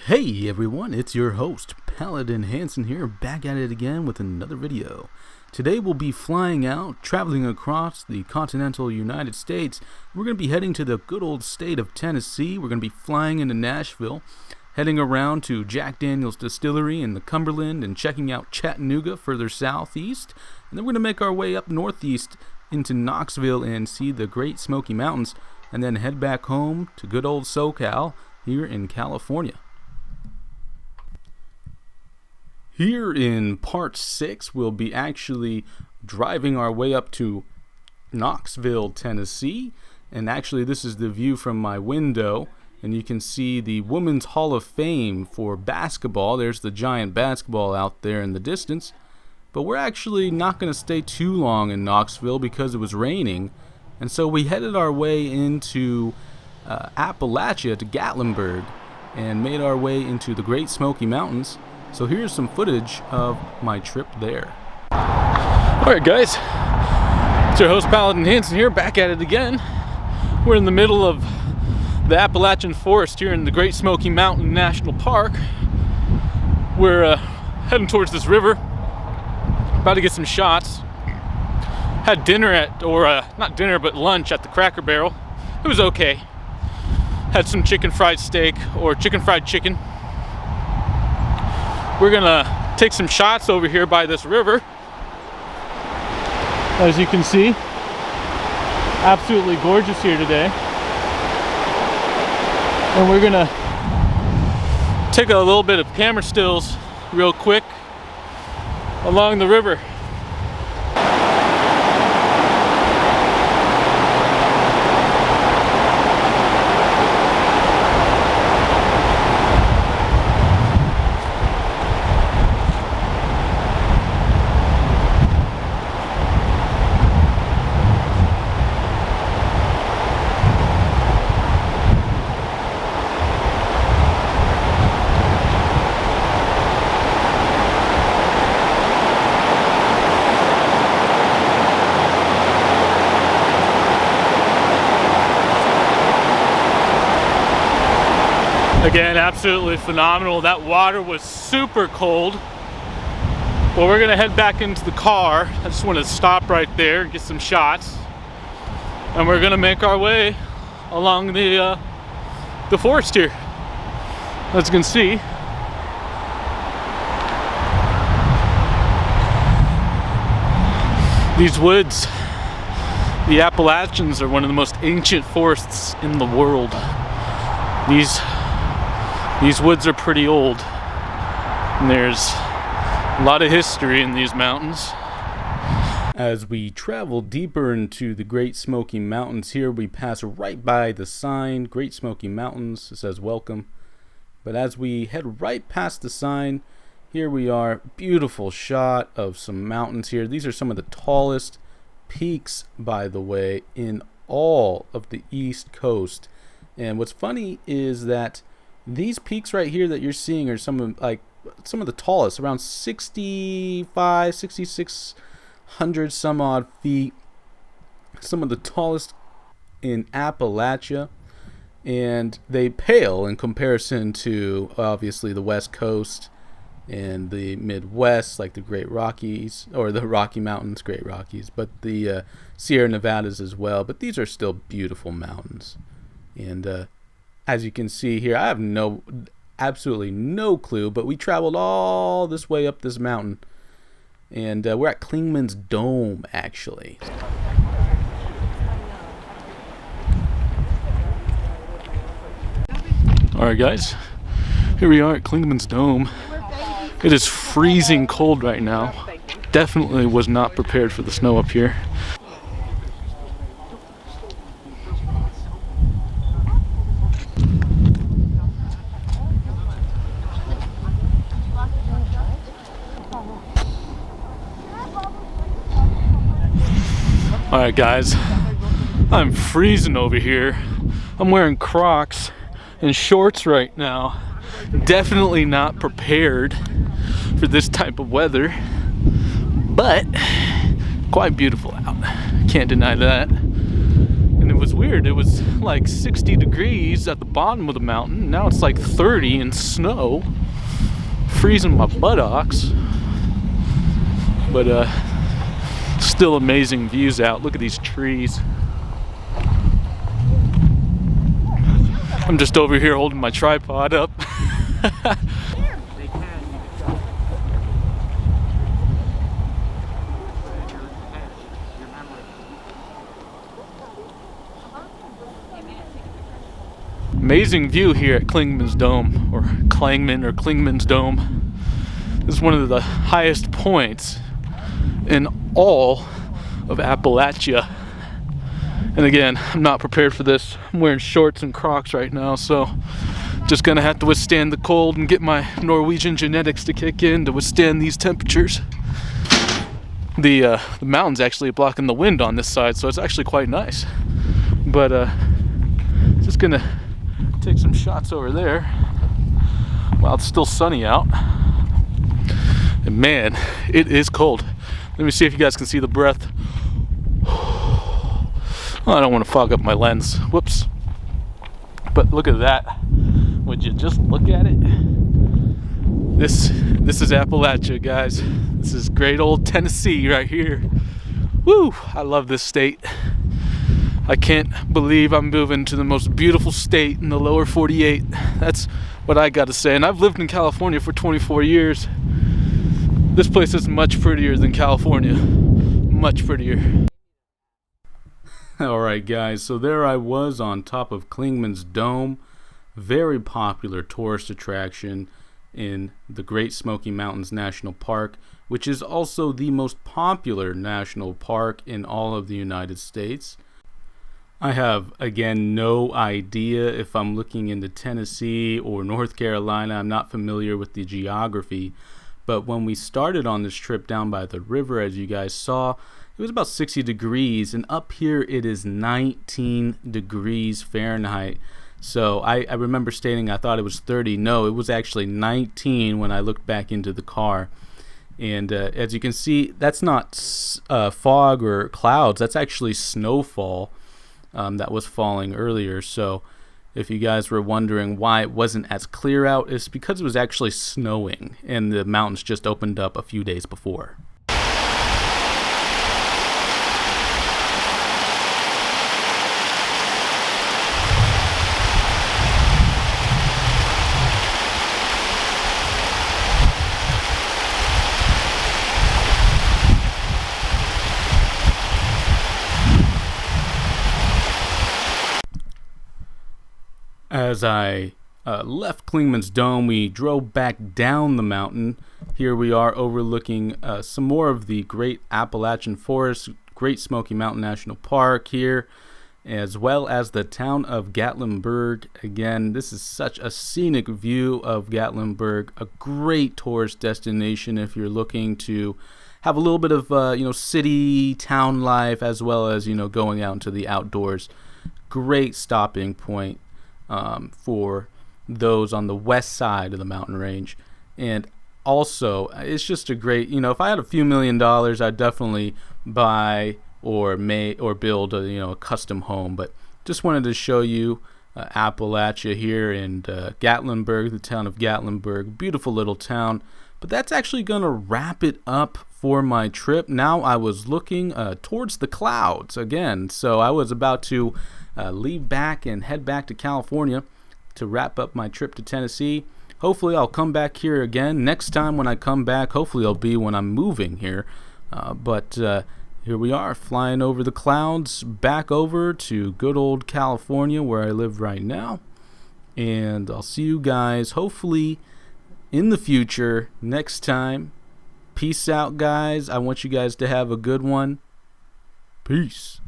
Hey everyone, it's your host, Paladin Hansen here, back at it again with another video. Today we'll be flying out, traveling across the continental United States. We're going to be heading to the good old state of Tennessee. We're going to be flying into Nashville, heading around to Jack Daniel's Distillery in the Cumberland and checking out Chattanooga further southeast. And then we're going to make our way up northeast into Knoxville and see the Great Smoky Mountains, and then head back home to good old SoCal here in California. Here in part 6, we'll be actually driving our way up to Knoxville, Tennessee. And actually, this is the view from my window. And you can see the Women's Hall of Fame for basketball. There's the giant basketball out there in the distance. But we're actually not going to stay too long in Knoxville because it was raining. And so we headed our way into Appalachia to Gatlinburg and made our way into the Great Smoky Mountains. So here's some footage of my trip there. Alright guys, it's your host Paladin Hansen here, back at it again. We're in the middle of the Appalachian Forest here in the Great Smoky Mountain National Park. We're heading towards this river, about to get some shots. Had dinner at, not dinner, but lunch at the Cracker Barrel. It was okay. Had some chicken fried steak, or chicken fried chicken. We're gonna take some shots over here by this river. As you can see, absolutely gorgeous here today. And we're gonna take a little bit of camera stills real quick along the river. Again, absolutely phenomenal. That water was super cold. Well, we're gonna head back into the car. I just want to stop right there and get some shots. And we're gonna make our way along the forest here. As you can see, these woods, the Appalachians, are one of the most ancient forests in the world. These woods are pretty old, and there's a lot of history in these mountains. As we travel deeper into the Great Smoky Mountains here, we pass right by the sign, Great Smoky Mountains. It says welcome. But as we head right past the sign, here we are. Beautiful shot of some mountains here. These are some of the tallest peaks, by the way, in all of the East Coast. And what's funny is that these peaks right here that you're seeing are some of the tallest, around 6,600 some odd feet. Some of the tallest in Appalachia, and they pale in comparison to obviously the West Coast and the Midwest, like the Great Rockies, or the Rocky Mountains, Great Rockies, but the Sierra Nevadas as well. But these are still beautiful mountains. And as you can see here, I have absolutely no clue, but we traveled all this way up this mountain, and we're at Clingmans Dome, actually. Alright guys, here we are at Clingmans Dome. It is freezing cold right now. Definitely was not prepared for the snow up here. Alright guys, I'm freezing over here. I'm wearing Crocs and shorts right now. Definitely not prepared for this type of weather, but quite beautiful out. Can't deny that. And it was weird. weird. It was like 60 degrees at the bottom of the mountain. Now it's like 30 in snow, freezing my buttocks. But still amazing views out. Look at these trees. I'm just over here holding my tripod up. Amazing view here at Clingmans Dome, or Clingmans Dome. This is one of the highest points in all of Appalachia. And again, I'm not prepared for this. I'm wearing shorts and Crocs right now, so just gonna have to withstand the cold and get my Norwegian genetics to kick in to withstand these temperatures. The mountain's actually blocking the wind on this side, so it's actually quite nice. But just gonna take some shots over there while it's still sunny out. And man, it is cold. Let me see if you guys can see the breath. Oh, I don't want to fog up my lens. Whoops. But look at that. Would you just look at it? This is Appalachia, guys. This is great old Tennessee right here. Woo! I love this state. I can't believe I'm moving to the most beautiful state in the lower 48. That's what I gotta say. And I've lived in California for 24 years. This place is much prettier than California. Much prettier. Alright guys, so there I was on top of Clingmans Dome. Very popular tourist attraction in the Great Smoky Mountains National Park, which is also the most popular national park in all of the United States. I have, again, no idea if I'm looking into Tennessee or North Carolina. I'm not familiar with the geography. But when we started on this trip down by the river, as you guys saw, it was about 60 degrees. And up here, it is 19 degrees Fahrenheit. So I remember stating I thought it was 30. No, it was actually 19 when I looked back into the car. And as you can see, that's not fog or clouds. That's actually snowfall. That was falling earlier. So if you guys were wondering why it wasn't as clear out, it's because it was actually snowing and the mountains just opened up a few days before. As I left Clingmans Dome, we drove back down the mountain. Here we are overlooking some more of the Great Appalachian Forest, Great Smoky Mountain National Park here, as well as the town of Gatlinburg. Again, this is such a scenic view of Gatlinburg, a great tourist destination if you're looking to have a little bit of city, town life, as well as going out into the outdoors. Great stopping point for those on the west side of the mountain range. And also, it's just a great, if I had a few $1 million, I'd definitely buy or build a custom home. But just wanted to show you Appalachia here and Gatlinburg, the town of Gatlinburg. Beautiful little town. But that's actually going to wrap it up for my trip. Now I was looking towards the clouds again. So I was about to leave back and head back to California to wrap up my trip to Tennessee. Hopefully I'll come back here again. Next time when I come back, hopefully it'll be when I'm moving here. But here we are, flying over the clouds, back over to good old California where I live right now. And I'll see you guys hopefully in the future next time. Peace out, guys. I want you guys to have a good one. Peace.